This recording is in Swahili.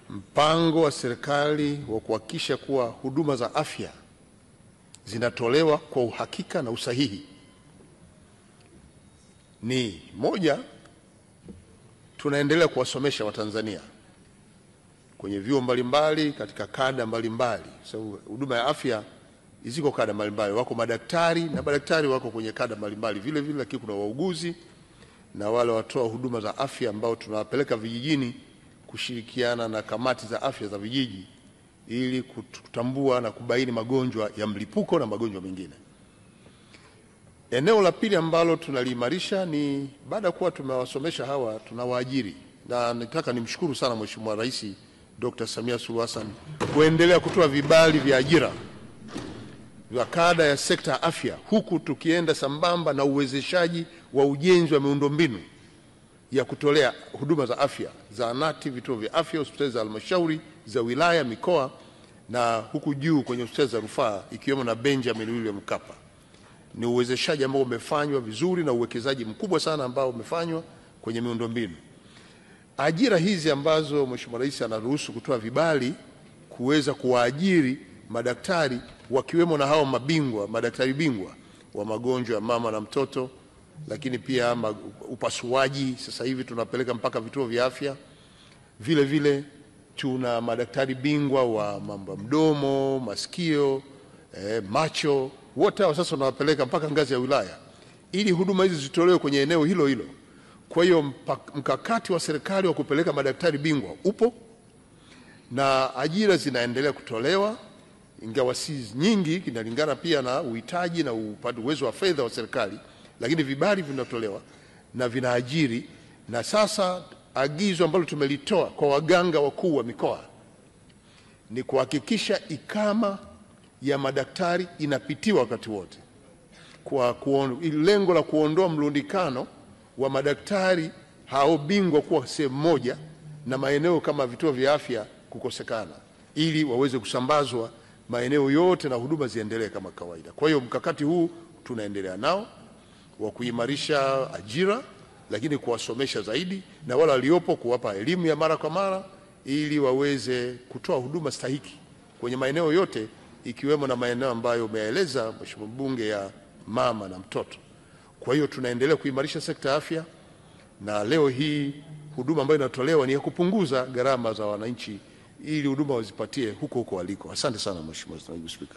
mpango wa serikali wa kuhakikisha kuwa huduma za afya zinatolewa kwa uhakika na usahihi ni moja, tunaendelea kuwasomesha Watanzania kwenye vyuo mbalimbali katika kada mbalimbali. Sababu huduma ya afya ziko kada mbalimbali, wako madaktari na madaktari wako kwenye kada mbalimbali vile vile, lakini kuna wauguzi na wale watoa huduma za afya ambao tunawapeleka vijijini kushirikiana na kamati za afya za vijiji ili kutambua na kubaini magonjwa ya mlipuko na magonjwa mengine. Eneo la pili ambalo tunaliimarisha ni baada ya kuwa tumewasomesha hawa, tunawaajiri, na nataka nimshukuru sana Mheshimiwa Rais Dr. Samia Suluhu Hassan kuendelea kutoa vibali vya ajira vya kada ya sekta ya afya, huku tukienda sambamba na uwezeshaji wa ujenzi wa miundombinu ya kutolea huduma za afya, zahanati, vituo vya afya, hospitali za halmashauri za wilaya, mikoa, na huku juu kwenye hospitali za rufaa ikiwemo na Benjamin William Mkapa. Ni uwezeshaji ambao umefanywa vizuri na uwekezaji mkubwa sana ambao umefanywa kwenye miundombinu. Ajira hizi ambazo Mheshimiwa Rais anaruhusu kutoa vibali kuweza kuwaajiri madaktari wakiwemo na hao mabingwa, madaktari bingwa wa magonjwa ya mama na mtoto, lakini pia upasuaji sasa hivi tunapeleka mpaka vituo vya afya. Vile vile tuna madaktari bingwa wa mambo mdomo, masikio, macho, wote hao sasa tunawapeleka mpaka ngazi ya wilaya ili huduma hizi zitolewe kwenye eneo hilo hilo. Kwa hiyo mkakati wa serikali wa kupeleka madaktari bingwa upo na ajira zinaendelea kutolewa, ingawa si nyingi, kinalingana pia na uhitaji na uwezo wa fedha wa serikali, lakini vibali vinatolewa na vinaajiri. Na sasa agizo ambalo tumelitoa kwa waganga wakuu wa mikoa ni kuhakikisha ikama ya madaktari inapitiwa wakati wote, kwa lengo la kuondoa mlundikano wa madaktari hao bingwa kuwa sehemu moja na maeneo kama vituo vya afya kukosekana, ili waweze kusambazwa maeneo yote na huduma ziendelee kama kawaida. Kwa hiyo mkakati huu tunaendelea nao wa kuimarisha ajira, lakini kuwasomesha zaidi na wale waliopo kuwapa elimu ya mara kwa mara ili waweze kutoa huduma stahiki kwenye maeneo yote, ikiwemo na maeneo ambayo umeeleza Mheshimiwa Mbunge ya mama na mtoto. Kwa hiyo tunaendelea kuimarisha sekta ya afya, na leo hii huduma ambayo inatolewa ni ya kupunguza gharama za wananchi ili huduma wazipatie huko huko waliko. Asante sana Mheshimiwa Naibu Spika.